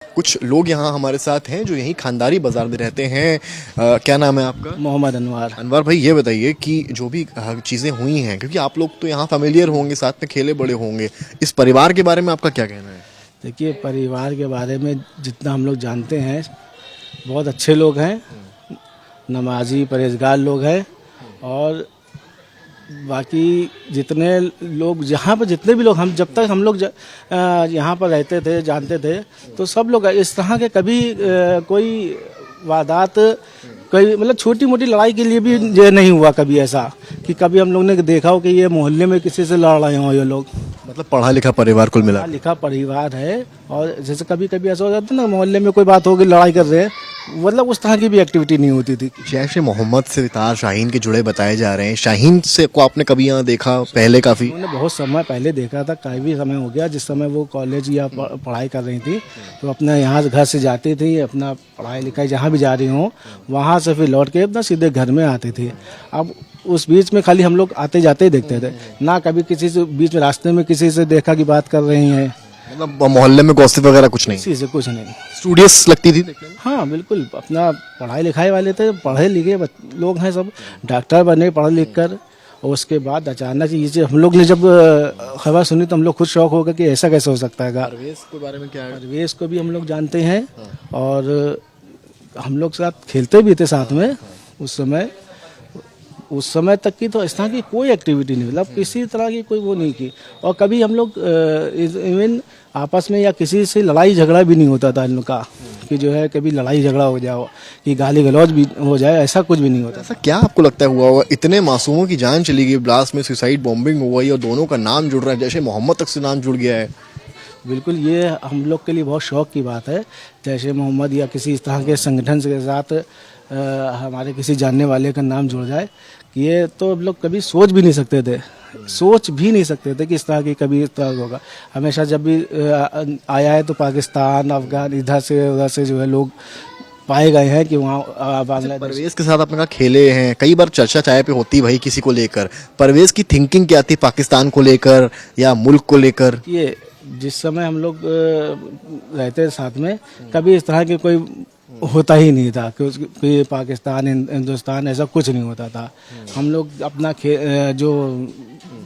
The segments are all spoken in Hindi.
कुछ लोग यहाँ हमारे साथ हैं जो यहीं खानदारी बाजार में रहते हैं। क्या नाम है आपका? मोहम्मद अनवर। अनवर भाई, ये बताइए कि जो भी चीज़ें हुई हैं, क्योंकि आप लोग तो यहाँ फेमिलियर होंगे, साथ में खेले बड़े होंगे, इस परिवार के बारे में आपका क्या कहना है? देखिए, परिवार के बारे में जितना हम लोग जानते हैं, बहुत अच्छे लोग हैं, नमाजी परहेजगार लोग हैं। और बाकी जितने लोग यहाँ पर, जितने भी लोग, हम जब तक हम लोग यहाँ पर रहते थे, जानते थे, तो सब लोग इस तरह के कभी कोई वारदात, कोई मतलब छोटी मोटी लड़ाई के लिए भी ये नहीं हुआ कभी ऐसा कि कभी हम लोग ने देखा हो कि ये मोहल्ले में किसी से लड़ रहे हो ये लोग। मतलब पढ़ा लिखा परिवार कुल मिला। पढ़ा लिखा परिवार है। और जैसे कभी कभी ऐसा हो जाता है ना, मोहल्ले में कोई बात हो गई, लड़ाई कर रहे हैं, मतलब उस तरह की भी एक्टिविटी नहीं होती थी। जैश ए मोहम्मद से तार शाहीन के जुड़े बताए जा रहे हैं। शाहीन से को आपने कभी यहाँ देखा पहले? काफ़ी उन्होंने बहुत समय पहले देखा था, काफ़ी समय हो गया, जिस समय वो कॉलेज या पढ़ाई कर रही थी, तो अपना यहाँ से घर से जाती थी, अपना पढ़ाई लिखाई जहाँ भी जा रही हूँ, वहाँ से फिर लौट के अपना सीधे घर में आती थी। अब उस बीच में खाली हम लोग आते जाते ही देखते थे, ना कभी किसी से बीच में रास्ते में किसी से देखा कि बात कर रही हैं। मतलब मोहल्ले में गॉसिप वगैरह कुछ नहीं? किसी से कुछ नहीं। स्टूडियस लगती थी देखने में? हाँ बिल्कुल, अपना पढ़ाई लिखाई वाले थे, पढ़े लिखे लोग हैं, सब डॉक्टर बने पढ़ लिख कर। और उसके बाद अचानक ये चीज़ हम लोग ने जब खबर सुनी तो हम लोग खुद शौक हो गए कि ऐसा कैसे हो सकता है। परवेज के बारे में क्या है? परवेज को भी हम लोग जानते हैं और हम लोग साथ खेलते भी थे साथ में। उस समय तक की तो इस तरह की कोई एक्टिविटी नहीं, मतलब किसी तरह की कोई वो नहीं की। और कभी हम लोग इवन आपस में या किसी से लड़ाई झगड़ा भी नहीं होता था इनका, कि जो है कभी लड़ाई झगड़ा हो जाओ कि गाली गलौज भी हो जाए, ऐसा कुछ भी नहीं होता। ऐसा क्या आपको लगता है हुआ होगा? इतने मासूमों की जान चली गई, ब्लास्ट में सुसाइड बॉम्बिंग हुआ और दोनों का नाम जुड़ रहा है, जैसे मोहम्मद तक से नाम जुड़ गया है। बिल्कुल, ये हम लोग के लिए बहुत शौक की बात है। जैसे मोहम्मद या किसी इस तरह के संगठन के साथ हमारे किसी जानने वाले का नाम जुड़ जाए, ये तो हम लोग कभी सोच भी नहीं सकते थे, कि इस तरह की कभी इस तरह होगा। हमेशा जब भी आया है तो पाकिस्तान, अफगान, इधर से उधर से जो है लोग पाए गए हैं कि वहाँ बांग्लादेश। परवेज के साथ आपने कहा खेले हैं, कई बार चर्चा चाय पे होती भाई किसी को लेकर, परवेज की थिंकिंग क्या थी पाकिस्तान को लेकर या मुल्क को लेकर? ये जिस समय हम लोग रहते थे साथ में, कभी इस तरह के कोई होता ही नहीं था कि पाकिस्तान हिंदुस्तान ऐसा कुछ नहीं होता था। हम लोग अपना जो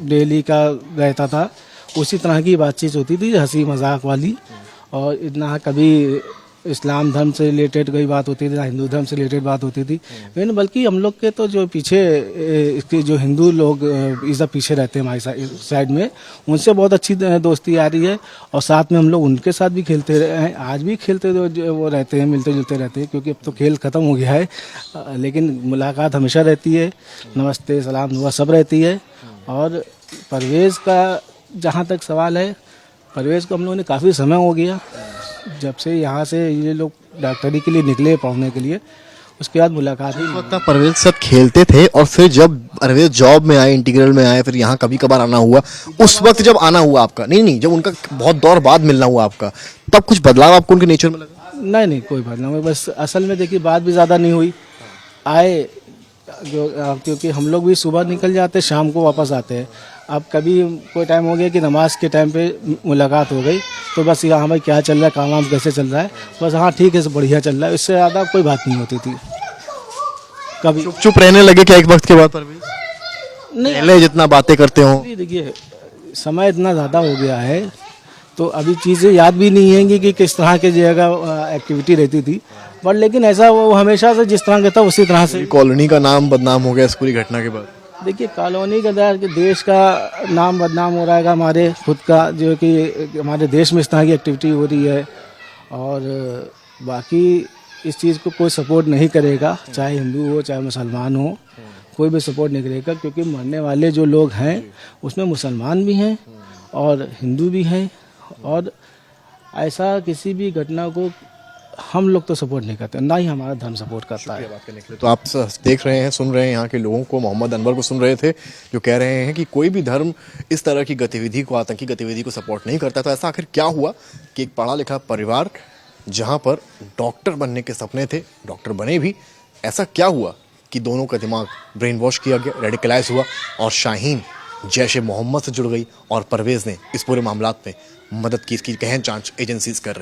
डेली का रहता था उसी तरह की बातचीत होती थी, हंसी मजाक वाली। और इतना कभी इस्लाम धर्म से रिलेटेड कोई बात होती थी, ना हिंदू धर्म से रिलेटेड बात होती थी। लेकिन बल्कि हम लोग के तो जो पीछे इसके जो हिंदू लोग इधर पीछे रहते हैं हमारी साइड में, उनसे बहुत अच्छी दोस्ती आ रही है। और साथ में हम लोग उनके साथ भी खेलते रहे हैं, आज भी खेलते वो रहते हैं, मिलते जुलते रहते हैं, क्योंकि अब तो खेल ख़त्म हो गया है। लेकिन मुलाकात हमेशा रहती है, नमस्ते सलाम दुआ सब रहती है। और परवेज़ का जहाँ तक सवाल है, परवेज़ को हम लोगों ने काफ़ी समय हो गया जब से यहाँ से ये लोग डॉक्टरी के लिए निकले, पढ़ने के लिए, उसके बाद मुलाकात ही। वक्त आप परवेज के साथ खेलते थे और फिर जब परवेज जॉब में आए, इंटीग्रल में आए, फिर यहाँ कभी कभार आना हुआ, उस वक्त जब आना हुआ आपका, नहीं जब उनका बहुत दौर बाद मिलना हुआ आपका, तब कुछ बदलाव आपको उनके नेचर में लगा? नहीं कोई बात नहीं, बस असल में देखिए बात भी ज़्यादा नहीं हुई। आए क्योंकि हम लोग भी सुबह निकल जाते, शाम को वापस आते हैं। अब कभी कोई टाइम हो गया कि नमाज के टाइम पे मुलाकात हो गई, तो बस यहाँ भाई क्या चल रहा है, काम वाम कैसे चल रहा है, बस हाँ ठीक है सब बढ़िया चल रहा है, इससे ज़्यादा कोई बात नहीं होती थी कभी। चुप रहने लगे क्या एक वक्त के बाद परवेज? नहीं, पहले जितना बातें करते हो? देखिए समय इतना ज़्यादा हो गया है तो अभी चीज़ें याद भी नहीं है कि किस तरह के जगह एक्टिविटी रहती थी, बट लेकिन ऐसा वो हमेशा से जिस तरह का था उसी तरह से। कॉलोनी का नाम बदनाम हो गया इस पूरी घटना के बाद? देखिए कॉलोनी का देश का नाम बदनाम हो रहा है, हमारे खुद का जो कि हमारे देश में इस तरह की एक्टिविटी हो रही है। और बाकी इस चीज़ को कोई सपोर्ट नहीं करेगा, चाहे हिंदू हो चाहे मुसलमान हो, कोई भी सपोर्ट नहीं करेगा, क्योंकि मरने वाले जो लोग हैं उसमें मुसलमान भी हैं और हिंदू भी हैं। और ऐसा किसी भी घटना को हम लोग तो सपोर्ट नहीं करते, ना ही हमारा धर्म सपोर्ट करता है। तो आप देख रहे हैं, सुन रहे हैं यहाँ के लोगों को, मोहम्मद अनवर को सुन रहे थे जो कह रहे हैं कि कोई भी धर्म इस तरह की गतिविधि को, आतंकी गतिविधि को सपोर्ट नहीं करता। तो ऐसा आखिर क्या हुआ कि एक पढ़ा लिखा परिवार जहाँ पर डॉक्टर बनने के सपने थे, डॉक्टर बने भी, ऐसा क्या हुआ कि दोनों का दिमाग ब्रेन वॉश किया गया, रेडिकलाइज हुआ और शाहीन जैश ए मोहम्मद से जुड़ गई और परवेज़ ने इस पूरे मामलात में मदद की। इसकी गहन जांच एजेंसीज कर रही हैं।